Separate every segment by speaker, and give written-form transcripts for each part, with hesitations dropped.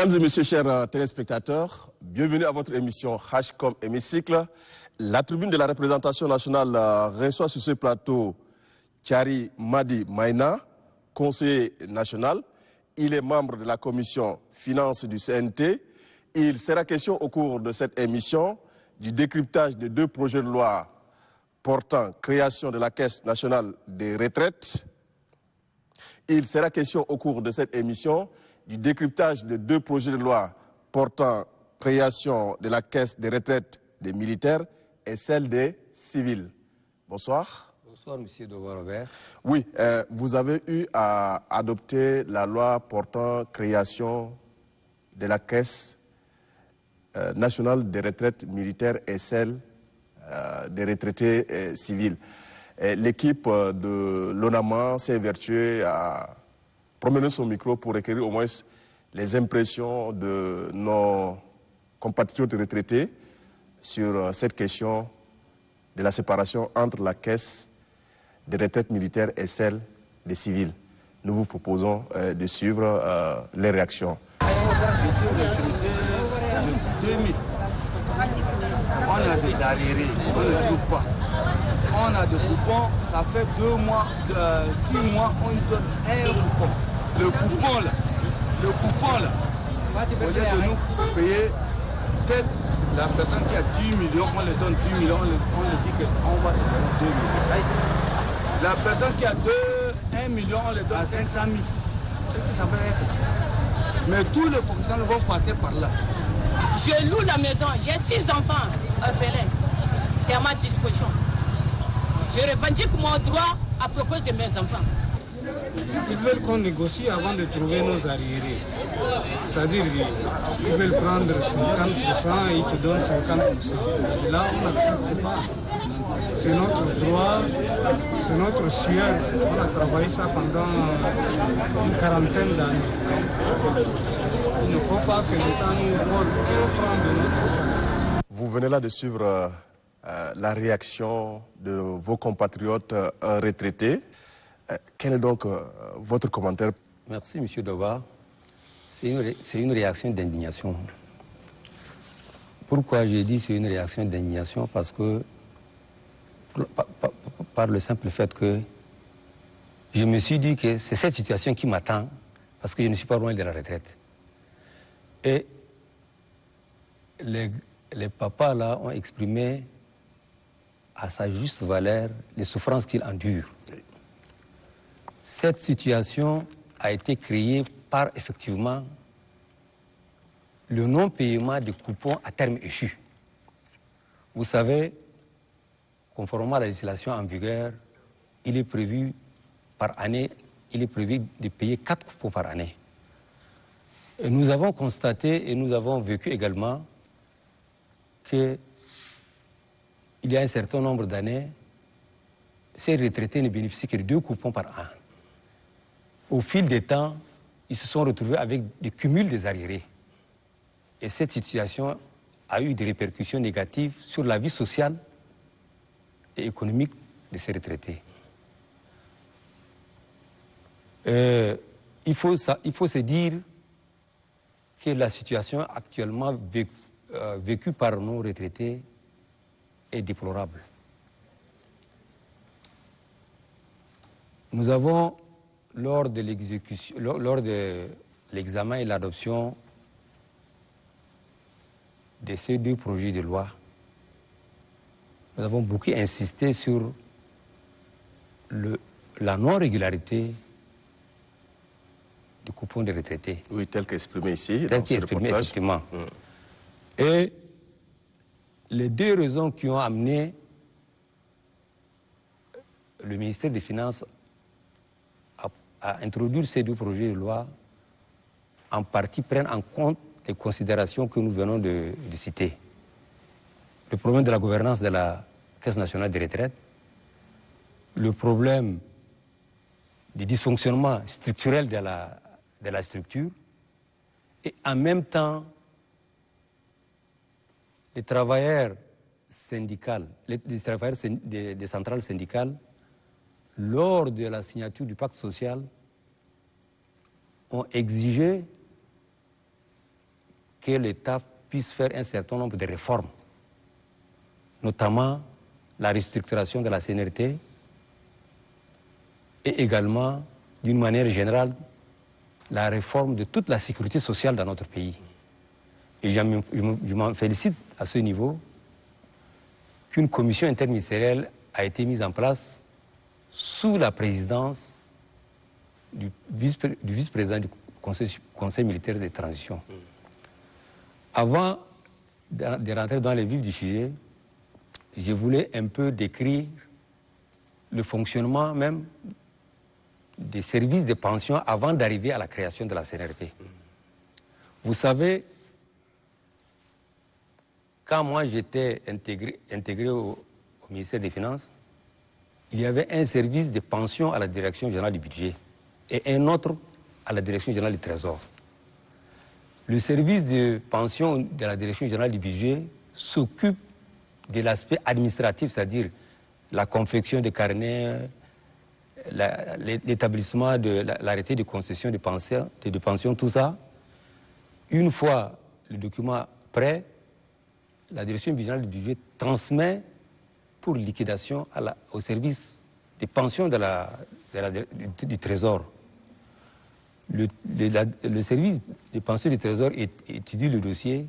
Speaker 1: Mesdames et messieurs, chers téléspectateurs, bienvenue à votre émission HCOM Hémicycle. La tribune de la représentation nationale reçoit sur ce plateau Thierry Madi Maïna, conseiller national. Il est membre de la commission finances du CNT. Il sera question au cours de cette émission du décryptage de deux projets de loi portant création de la Caisse nationale des retraites. Il sera question au cours de cette émission du décryptage de deux projets de loi portant création de la Caisse des retraites des militaires et celle des civils. Bonsoir.
Speaker 2: Bonsoir, monsieur Robert.
Speaker 1: Oui, vous avez eu à adopter la loi portant création de la Caisse nationale des retraites militaires et celle des retraités civils. L'équipe de l'ONAMA s'est vertuée à promener son micro pour recueillir au moins les impressions de nos compatriotes retraités sur cette question de la séparation entre la Caisse des retraites militaires et celle des civils. Nous vous proposons de suivre les réactions.
Speaker 3: On a des arriérés, on ne trouve pas. On a des coupons, ça fait 2 mois, 6 mois, on donne un coupon. Le coupon là, au lieu de nous payer, la personne qui a 10 millions, on lui donne 10 millions, on lui dit qu'on va te donner 2 millions. La personne qui a 1 million, on lui donne 500 000. Qu'est-ce que ça peut être? Mais tous les fonctionnaires vont passer par là.
Speaker 4: Je loue la maison, j'ai 6 enfants orphelins. C'est à ma disposition. Je revendique mon droit à propos de mes enfants.
Speaker 5: Ils veulent qu'on négocie avant de trouver nos arriérés. C'est-à-dire ils veulent prendre 50% et ils te donnent 50%. Et là, on n'accepte pas. C'est notre droit, c'est notre sueur. On a travaillé ça pendant une quarantaine d'années. Il ne faut pas que l'État nous vole un franc de notre salaire.
Speaker 1: Vous venez là de suivre la réaction de vos compatriotes retraités. Quel est donc votre commentaire?
Speaker 2: Merci, monsieur Doba. C'est une réaction d'indignation. Pourquoi j'ai dit c'est une réaction d'indignation? Parce que, par le simple fait que je me suis dit que c'est cette situation qui m'attend, parce que je ne suis pas loin de la retraite. Et les papas là ont exprimé à sa juste valeur les souffrances qu'ils endurent. Cette situation a été créée par, effectivement, le non-paiement des coupons à terme échu. Vous savez, conformément à la législation en vigueur, il est prévu par année, il est prévu de payer 4 coupons par année. Et nous avons constaté et nous avons vécu également qu'il y a un certain nombre d'années, ces retraités ne bénéficient que de 2 coupons par an. Au fil des temps, ils se sont retrouvés avec des cumuls des arriérés. Et cette situation a eu des répercussions négatives sur la vie sociale et économique de ces retraités. Il faut se dire que la situation actuellement vécue par nos retraités est déplorable. Nous avons, lors de l'examen et l'adoption de ces 2 projets de loi, nous avons beaucoup insisté sur la non-régularité du coupon des retraités.
Speaker 1: Oui, tel qu'exprimé ici.
Speaker 2: Tel qu'exprimé, effectivement. Et les 2 raisons qui ont amené le ministère des Finances à introduire ces 2 projets de loi, en partie prennent en compte les considérations que nous venons de citer. Le problème de la gouvernance de la Caisse nationale des retraites, le problème du dysfonctionnement structurel de la structure, et en même temps, les travailleurs syndicaux, les travailleurs des centrales syndicales, lors de la signature du pacte social, ont exigé que l'État puisse faire un certain nombre de réformes, notamment la restructuration de la CNRT et également, d'une manière générale, la réforme de toute la sécurité sociale dans notre pays. Et je m'en félicite à ce niveau qu'une commission interministérielle a été mise en place sous la présidence du vice-président du Conseil militaire de transition. Avant de rentrer dans les vifs du sujet, je voulais un peu décrire le fonctionnement même des services de pension avant d'arriver à la création de la CNRT. Vous savez, quand moi j'étais intégré au ministère des Finances, il y avait un service de pension à la Direction générale du budget et un autre à la Direction générale du Trésor. Le service de pension de la Direction générale du budget s'occupe de l'aspect administratif, c'est-à-dire la confection des carnets, l'établissement de l'arrêté de concession de pension, tout ça. Une fois le document prêt, la Direction générale du budget transmet pour liquidation au service de pension du Trésor. Le service de pension du Trésor étudie le dossier.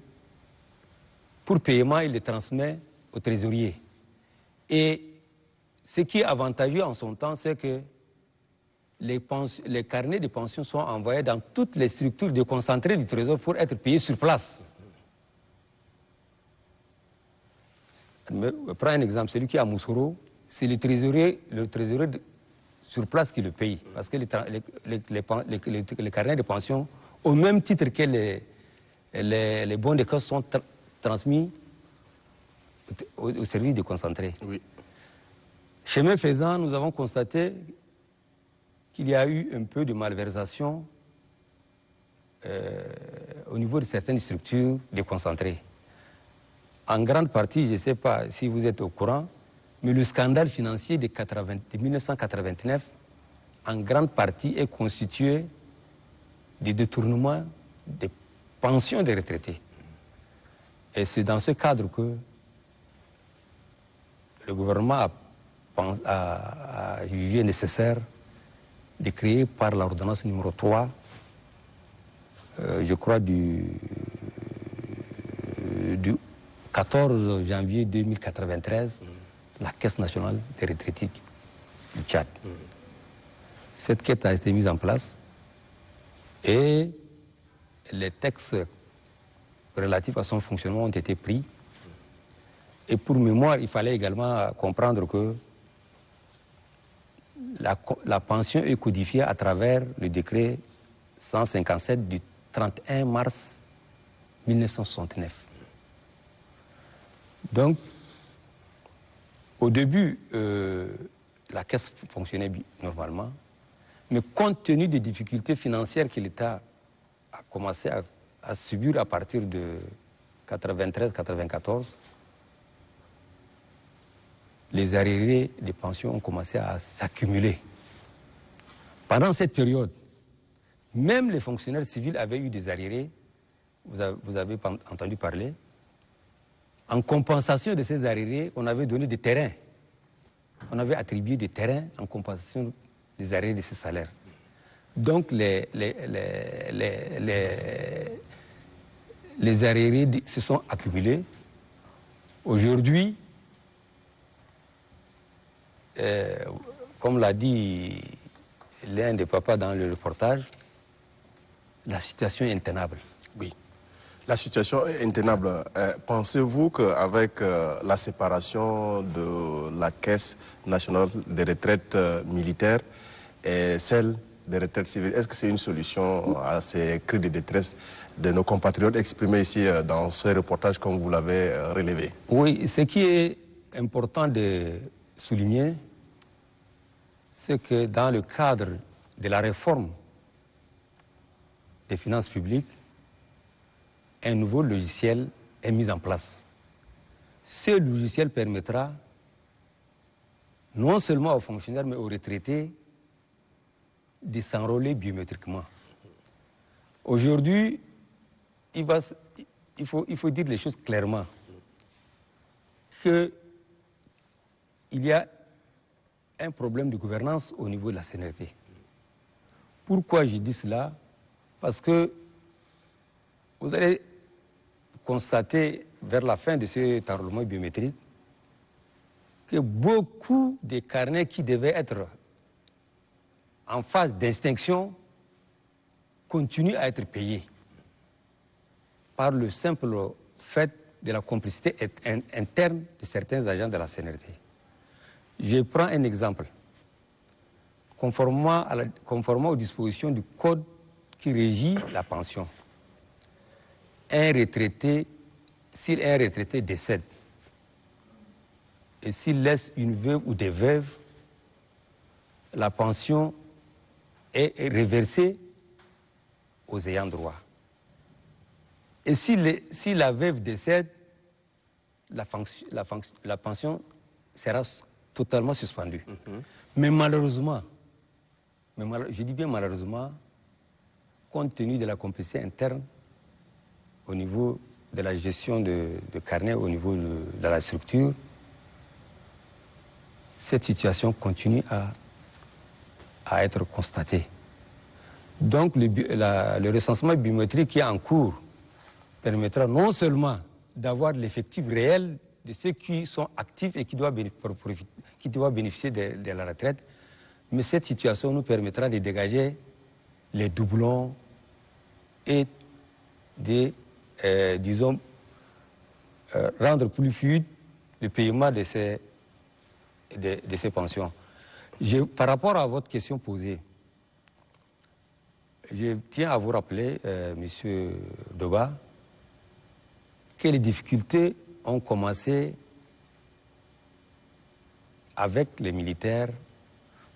Speaker 2: Pour paiement, il le transmet au trésorier. Et ce qui est avantageux en son temps, c'est que les carnets de pension sont envoyés dans toutes les structures déconcentrées du Trésor pour être payés sur place. Je prends un exemple, celui qui est à Moussoro, c'est le trésorier sur place qui le paye. Parce que les carnets de pension, au même titre que les bons de caisse, sont transmis au service déconcentré. Oui. Chemin faisant, nous avons constaté qu'il y a eu un peu de malversation au niveau de certaines structures déconcentrées. En grande partie, je ne sais pas si vous êtes au courant, mais le scandale financier de 1989, en grande partie, est constitué des détournements des pensions des retraités. Et c'est dans ce cadre que le gouvernement a jugé nécessaire de créer par l'ordonnance numéro 3, je crois du 14 janvier 2093, la Caisse nationale des retraités du Tchad. Cette caisse a été mise en place et les textes relatifs à son fonctionnement ont été pris. Et pour mémoire, il fallait également comprendre que la pension est codifiée à travers le décret 157 du 31 mars 1969. Donc, au début, la caisse fonctionnait normalement, mais compte tenu des difficultés financières que l'État a commencé à subir à partir de 93-94, les arriérés des pensions ont commencé à s'accumuler. Pendant cette période, même les fonctionnaires civils avaient eu des arriérés, vous avez entendu parler. En compensation de ces arriérés, on avait donné des terrains. On avait attribué des terrains en compensation des arriérés de ces salaires. Donc les arriérés se sont accumulés. Aujourd'hui, comme l'a dit l'un des papas dans le reportage, la situation est intenable.
Speaker 1: Oui. La situation est intenable. Pensez-vous qu'avec la séparation de la Caisse nationale des retraites militaires et celle des retraites civiles, est-ce que c'est une solution à ces cris de détresse de nos compatriotes exprimés ici dans ce reportage comme vous l'avez relevé?
Speaker 2: Oui, ce qui est important de souligner, c'est que dans le cadre de la réforme des finances publiques, un nouveau logiciel est mis en place. Ce logiciel permettra non seulement aux fonctionnaires mais aux retraités de s'enrôler biométriquement. Aujourd'hui, il faut dire les choses clairement, qu'il y a un problème de gouvernance au niveau de la CNRD. Pourquoi je dis cela? Parce que vous allez constater vers la fin de cet enrôlement biométrique que beaucoup des carnets qui devaient être en phase d'extinction continuent à être payés par le simple fait de la complicité interne de certains agents de la CNRD. Je prends un exemple. Conformément aux dispositions du code qui régit la pension, si un retraité décède et s'il laisse une veuve ou des veuves, la pension est reversée aux ayants droit. Et si la veuve décède, la pension sera totalement suspendue. Mais malheureusement, je dis bien malheureusement, compte tenu de la complicité interne au niveau de la gestion de carnet, au niveau de la structure, cette situation continue à être constatée. Donc le recensement biométrique qui est en cours permettra non seulement d'avoir l'effectif réel de ceux qui sont actifs et qui doivent bénéficier de la retraite, mais cette situation nous permettra de dégager les doublons et de, rendre plus fluide le paiement de ces pensions. Par rapport à votre question posée, je tiens à vous rappeler, Monsieur Doba, que les difficultés ont commencé avec les militaires,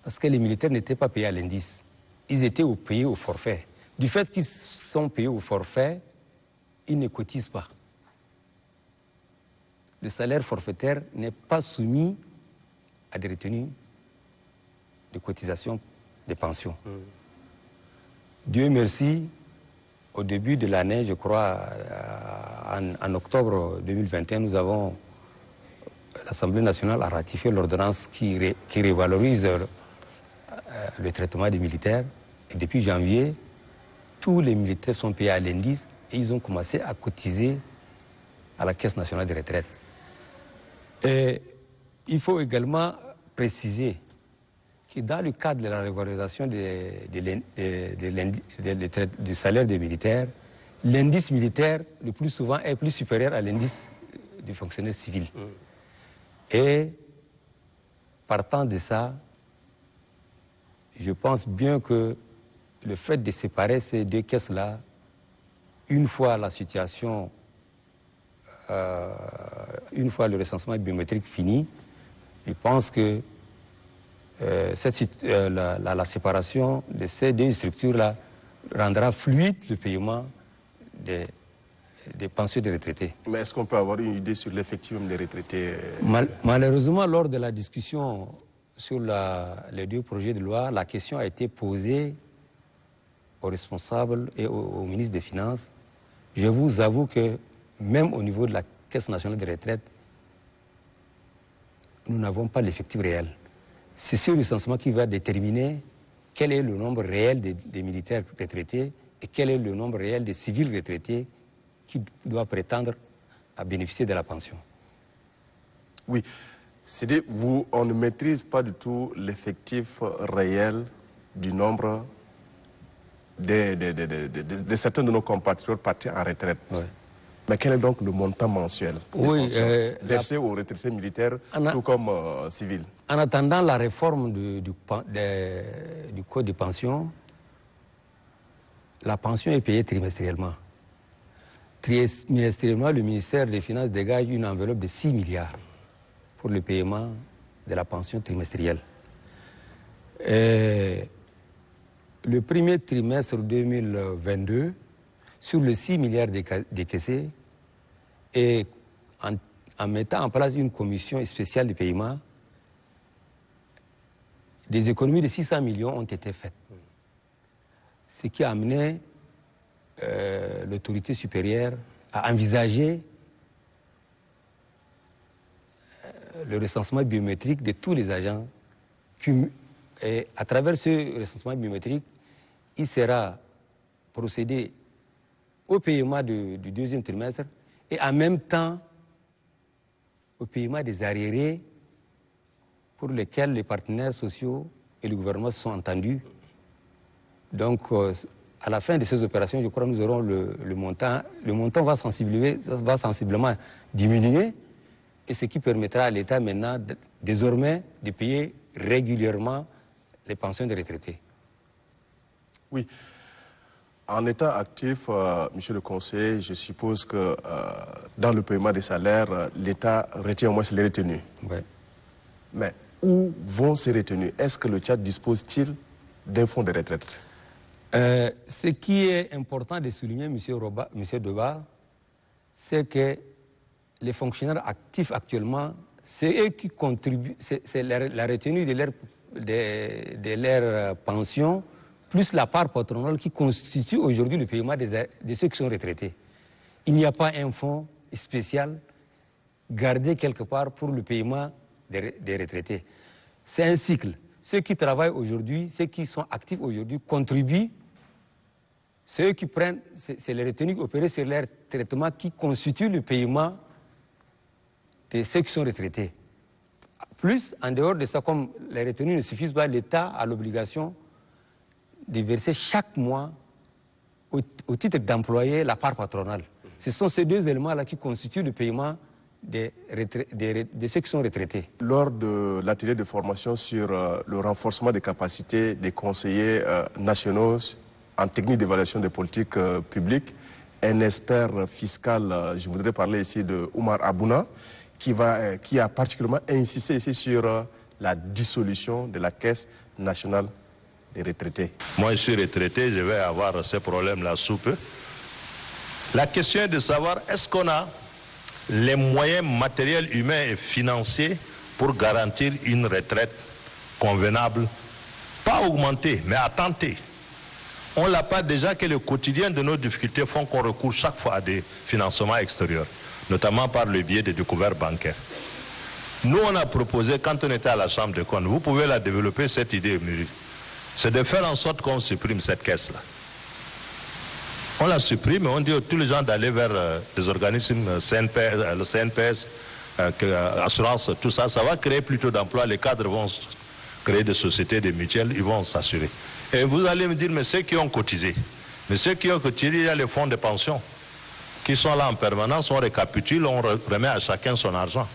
Speaker 2: parce que les militaires n'étaient pas payés à l'indice. Ils étaient payés au forfait. Du fait qu'ils sont payés au forfait, ils ne cotisent pas. Le salaire forfaitaire n'est pas soumis à des retenues de cotisation des pensions. Dieu merci, au début de l'année, je crois, en octobre 2021, l'Assemblée nationale a ratifié l'ordonnance qui révalorise le traitement des militaires. Et depuis janvier, tous les militaires sont payés à l'indice et ils ont commencé à cotiser à la Caisse nationale de retraite. Et il faut également préciser que dans le cadre de la revalorisation du salaire des militaires, l'indice militaire, le plus souvent, est plus supérieur à l'indice des fonctionnaires civils. Et partant de ça, je pense bien que le fait de séparer ces deux caisses-là, une fois la situation, une fois le recensement biométrique fini, je pense que la séparation de ces deux structures-là rendra fluide le paiement des pensions des retraités.
Speaker 1: Mais est-ce qu'on peut avoir une idée sur l'effectif des retraités?
Speaker 2: Malheureusement, lors de la discussion sur les deux projets de loi, la question a été posée aux responsables et au ministre des Finances. Je vous avoue que même au niveau de la Caisse nationale de retraite, nous n'avons pas l'effectif réel. C'est ce recensement qui va déterminer quel est le nombre réel des militaires retraités et quel est le nombre réel des civils retraités qui doivent prétendre à bénéficier de la pension.
Speaker 1: Oui, c'est-à-dire on ne maîtrise pas du tout l'effectif réel du nombre de certains de nos compatriotes partis en retraite. Oui. Mais quel est donc le montant mensuel versé aux retraités militaires tout comme civils?
Speaker 2: En attendant la réforme du code de pension, la pension est payée trimestriellement. Trimestriellement, le ministère des Finances dégage une enveloppe de 6 milliards pour le paiement de la pension trimestrielle. Et le premier trimestre 2022, sur les 6 milliards décaissés, et en mettant en place une commission spéciale de paiement, des économies de 600 millions ont été faites. Ce qui a amené l'autorité supérieure à envisager le recensement biométrique de tous les agents. Et à travers ce recensement biométrique, il sera procédé au paiement du deuxième trimestre et en même temps au paiement des arriérés pour lesquels les partenaires sociaux et le gouvernement se sont entendus. Donc, à la fin de ces opérations, je crois que nous aurons le montant. Le montant va sensiblement diminuer, et ce qui permettra à l'État maintenant, désormais, de payer régulièrement les pensions des retraités.
Speaker 1: Oui. En état actif, monsieur le conseiller, je suppose que dans le paiement des salaires, l'État retient au moins les retenues.
Speaker 2: Oui.
Speaker 1: Mais où vont ces retenues? Est-ce que le Tchad dispose-t-il d'un fonds de retraite?
Speaker 2: Ce qui est important de souligner, monsieur Doba, c'est que les fonctionnaires actifs actuellement, c'est eux qui contribuent, c'est la retenue de leur pension, plus la part patronale qui constitue aujourd'hui le paiement de ceux qui sont retraités. Il n'y a pas un fonds spécial gardé quelque part pour le paiement des retraités. C'est un cycle. Ceux qui travaillent aujourd'hui, ceux qui sont actifs aujourd'hui contribuent. Ceux qui prennent, c'est les retenues opérées sur leur traitement qui constituent le paiement de ceux qui sont retraités. Plus, en dehors de ça, comme les retenues ne suffisent pas, l'État a l'obligation de verser chaque mois, au titre d'employé, la part patronale. Ce sont ces deux éléments-là qui constituent le paiement de ceux qui sont retraités.
Speaker 1: Lors de l'atelier de formation sur le renforcement des capacités des conseillers nationaux en technique d'évaluation des politiques publiques, un expert fiscal, je voudrais parler ici de Oumar Abouna, qui a particulièrement insisté ici sur la dissolution de la Caisse nationale des retraités.
Speaker 6: Moi, je suis retraité, je vais avoir ces problèmes-là sous peu. La question est de savoir, est-ce qu'on a les moyens matériels, humains et financiers pour garantir une retraite convenable, pas augmentée, mais à tenter. On l'a pas déjà que le quotidien de nos difficultés font qu'on recourt chaque fois à des financements extérieurs, notamment par le biais des découvertes bancaires. Nous, on a proposé, quand on était à la Chambre des comptes, vous pouvez la développer, cette idée mûrie, c'est de faire en sorte qu'on supprime cette caisse-là. On la supprime et on dit à tous les gens d'aller vers des organismes, le CNPS, assurance, tout ça, ça va créer plutôt d'emplois, les cadres vont créer des sociétés, des mutuelles, ils vont s'assurer. Et vous allez me dire, mais ceux qui ont cotisé, il y a les fonds de pension qui sont là en permanence, on récapitule, on remet à chacun son argent.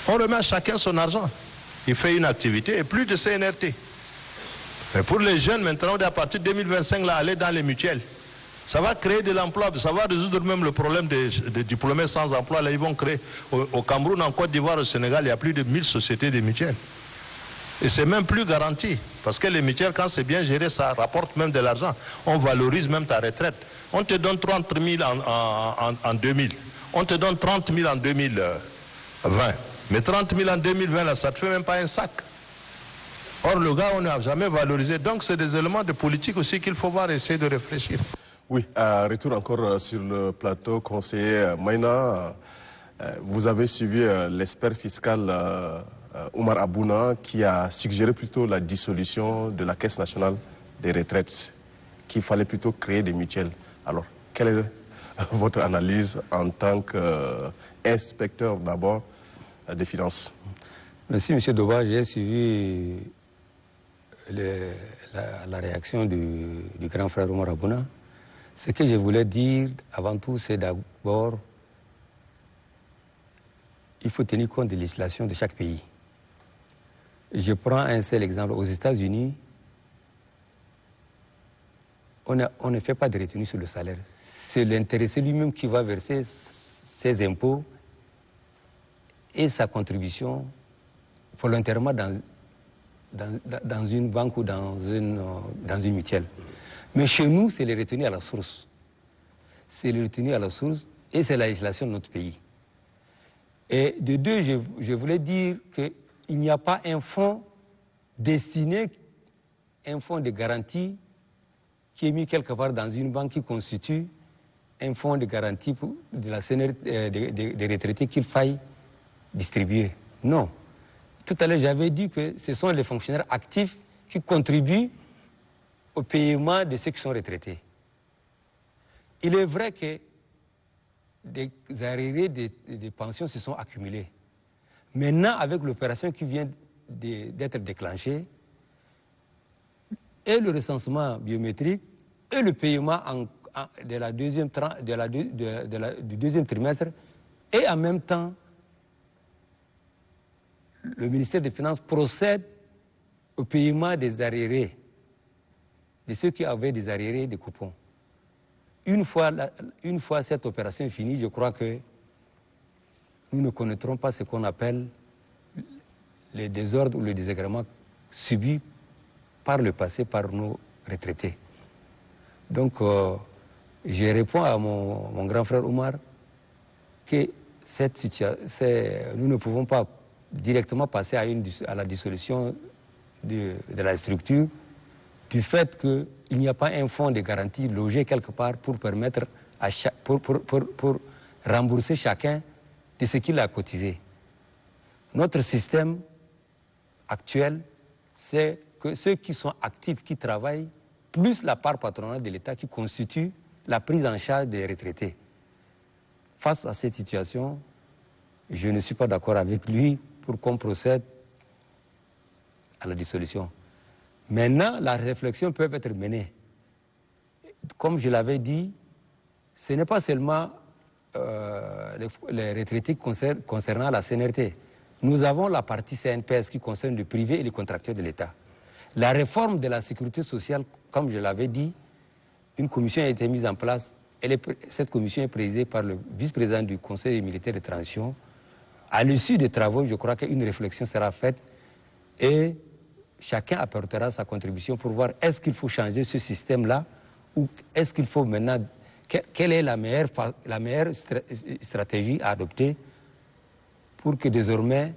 Speaker 6: On remet à chacun son argent. Il fait une activité et plus de CNRT. Et pour les jeunes, maintenant, à partir de 2025, là, aller dans les mutuelles. Ça va créer de l'emploi, ça va résoudre même le problème des diplômés sans emploi. Là, ils vont créer. Au Cameroun, en Côte d'Ivoire, au Sénégal, il y a plus de 1000 sociétés de mutuelles. Et c'est même plus garanti. Parce que les mutuelles, quand c'est bien géré, ça rapporte même de l'argent. On valorise même ta retraite. On te donne 30 000 en 2000. On te donne 30 000 en 2020. Mais 30 000 en 2020, là, ça ne te fait même pas un sac. Or, le gars, on n'a jamais valorisé. Donc, c'est des éléments de politique aussi qu'il faut voir et essayer de réfléchir.
Speaker 1: Oui, retour encore sur le plateau, conseiller Maïna. Vous avez suivi l'expert fiscal Oumar Abouna qui a suggéré plutôt la dissolution de la Caisse nationale des retraites, qu'il fallait plutôt créer des mutuelles. Alors, quelle est votre analyse en tant qu'inspecteur d'abord des finances?
Speaker 2: Merci, M. Doba. J'ai suivi la réaction du grand frère Oumar Abouna. Ce que je voulais dire avant tout, c'est d'abord, il faut tenir compte des législations de chaque pays. Je prends un seul exemple. Aux États-Unis, on ne fait pas de retenue sur le salaire. C'est l'intéressé lui-même qui va verser ses impôts et sa contribution volontairement dans une banque ou dans une mutuelle. Mais chez nous, c'est les retenues à la source. C'est les retenues à la source et c'est la législation de notre pays. Et de deux, je voulais dire qu'il n'y a pas un fonds destiné, un fonds de garantie qui est mis quelque part dans une banque qui constitue un fonds de garantie de la des retraités qu'il faille distribuer. Non. Tout à l'heure, j'avais dit que ce sont les fonctionnaires actifs qui contribuent au paiement de ceux qui sont retraités. Il est vrai que des arriérés des pensions se sont accumulés. Maintenant, avec l'opération qui vient d'être déclenchée, et le recensement biométrique, et le paiement du deuxième trimestre, et en même temps, le ministère des Finances procède au paiement des arriérés, de ceux qui avaient des arriérés de coupons. Une fois cette opération finie, je crois que nous ne connaîtrons pas ce qu'on appelle les désordres ou les désagréments subis par le passé par nos retraités. Donc, je réponds à mon grand frère Oumar que cette situation, nous ne pouvons pas directement passer à la dissolution de la structure du fait qu'il n'y a pas un fonds de garantie logé quelque part pour permettre pour rembourser chacun de ce qu'il a cotisé. Notre système actuel, c'est que ceux qui sont actifs, qui travaillent, plus la part patronale de l'État qui constitue la prise en charge des retraités. Face à cette situation, je ne suis pas d'accord avec lui pour qu'on procède à la dissolution. Maintenant, la réflexion peut être menée. Comme je l'avais dit, ce n'est pas seulement les retraités concernant la CNRT. Nous avons la partie CNPS qui concerne le privé et les contracteurs de l'État. La réforme de la sécurité sociale, comme je l'avais dit, une commission a été mise en place. Cette commission est présidée par le vice-président du Conseil militaire de transition. À l'issue des travaux, je crois qu'une réflexion sera faite et chacun apportera sa contribution pour voir est-ce qu'il faut changer ce système-là ou est-ce qu'il faut maintenant... Quelle est la meilleure stratégie à adopter pour que désormais,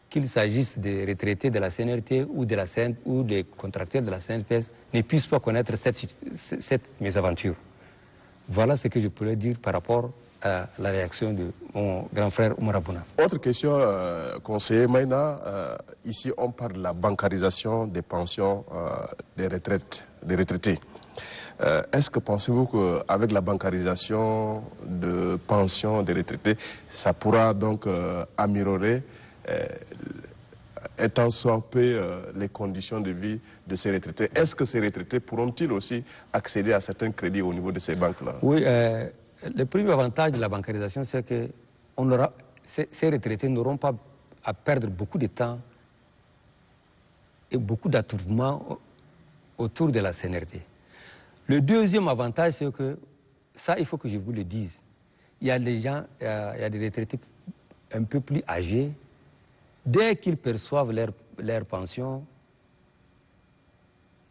Speaker 2: qu'il s'agisse des retraités de la CNRT ou des contracteurs de la CNPS, ne puissent pas connaître cette mésaventure. Voilà ce que je pourrais dire par rapport à la réaction de mon grand frère Oumar Abouna.
Speaker 1: Autre question, conseiller Maïna. Ici, on parle de la bancarisation des pensions des retraités. Est-ce que pensez-vous qu'avec la bancarisation de pensions des retraités, ça pourra donc améliorer étant sorti les conditions de vie de ces retraités? Est-ce que ces retraités pourront-ils aussi accéder à certains crédits au niveau de ces banques-là?
Speaker 2: Oui, le premier avantage de la bancarisation, c'est que ces retraités n'auront pas à perdre beaucoup de temps et beaucoup d'attroupements autour de la CNRT. Le deuxième avantage, c'est que, ça il faut que je vous le dise, il y a des gens, il y a des retraités un peu plus âgés, dès qu'ils perçoivent leur pension,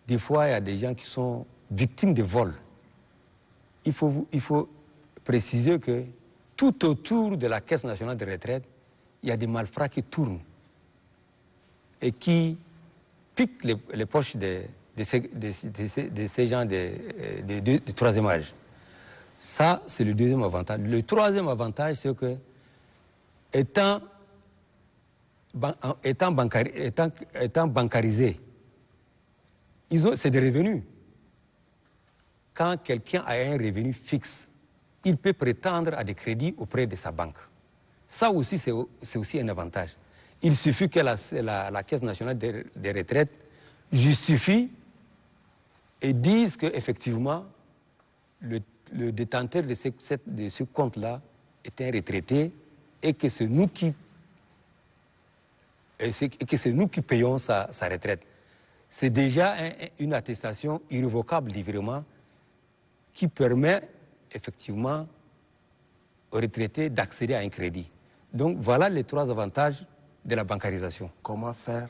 Speaker 2: des fois il y a des gens qui sont victimes de vols. Il faut préciser que tout autour de la Caisse nationale de retraite, il y a des malfrats qui tournent et qui piquent les poches de ces gens de troisième âge. Ça, c'est le deuxième avantage. Le troisième avantage, c'est que, étant bancarisés, c'est des revenus. Quand quelqu'un a un revenu fixe, il peut prétendre à des crédits auprès de sa banque. Ça aussi, c'est aussi un avantage. Il suffit que la Caisse nationale des retraites justifie et dise qu'effectivement, le détenteur de ce compte-là est un retraité et que c'est nous qui payons sa retraite. C'est déjà une attestation irrévocable du virement qui permet effectivement aux retraités d'accéder à un crédit. Donc voilà les trois avantages de la bancarisation.
Speaker 1: Comment faire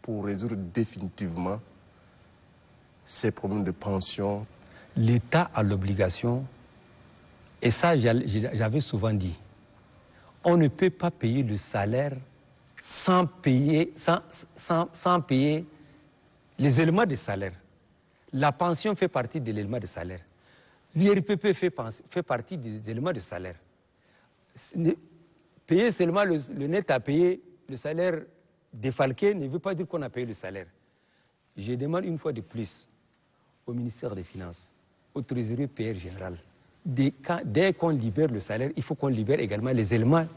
Speaker 1: pour résoudre définitivement ces problèmes de pension?
Speaker 2: L'État a l'obligation, et ça j'avais souvent dit, on ne peut pas payer le salaire sans payer les éléments de salaire. La pension fait partie de l'élément de salaire. L'IRPP fait partie des éléments de salaire. Payer seulement le net à payer, le salaire défalqué ne veut pas dire qu'on a payé le salaire. Je demande une fois de plus au ministère des Finances, au trésorier PR général, dès qu'on libère le salaire, il faut qu'on libère également les éléments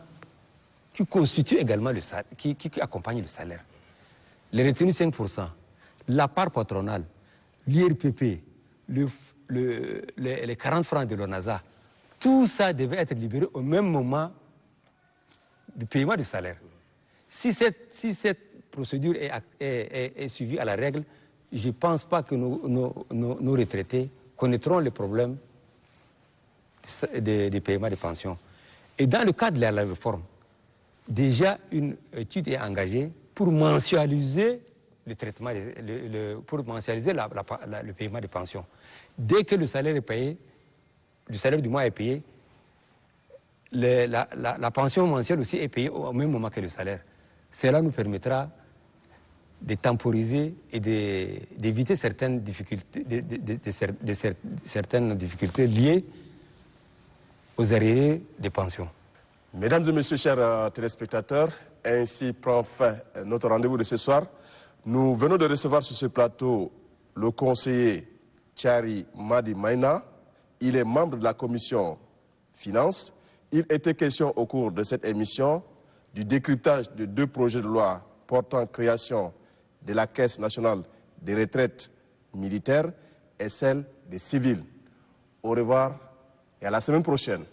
Speaker 2: qui constituent également le salaire, qui accompagnent le salaire. Les retenues 5%, la part patronale, l'IRPP, les 40 francs de l'ONASA, tout ça devait être libéré au même moment du paiement du salaire. Si cette procédure est suivie à la règle, je ne pense pas que nos retraités connaîtront les problèmes des paiements des pensions. Et dans le cadre de la réforme, déjà une étude est engagée pour mensualiser le traitement, pour mensualiser le paiement des pensions. Dès que le salaire est payé, le salaire du mois est payé, la pension mensuelle aussi est payée au même moment que le salaire. Cela nous permettra de temporiser et d'éviter certaines difficultés, certaines difficultés liées aux arriérés des pensions.
Speaker 1: Mesdames et messieurs, chers téléspectateurs, ainsi prend fin notre rendez-vous de ce soir. Nous venons de recevoir sur ce plateau le conseiller Thiari Madi Maina. Il est membre de la commission Finances. Il était question au cours de cette émission du décryptage de 2 projets de loi portant création de la Caisse nationale des retraites militaires et celle des civils. Au revoir et à la semaine prochaine.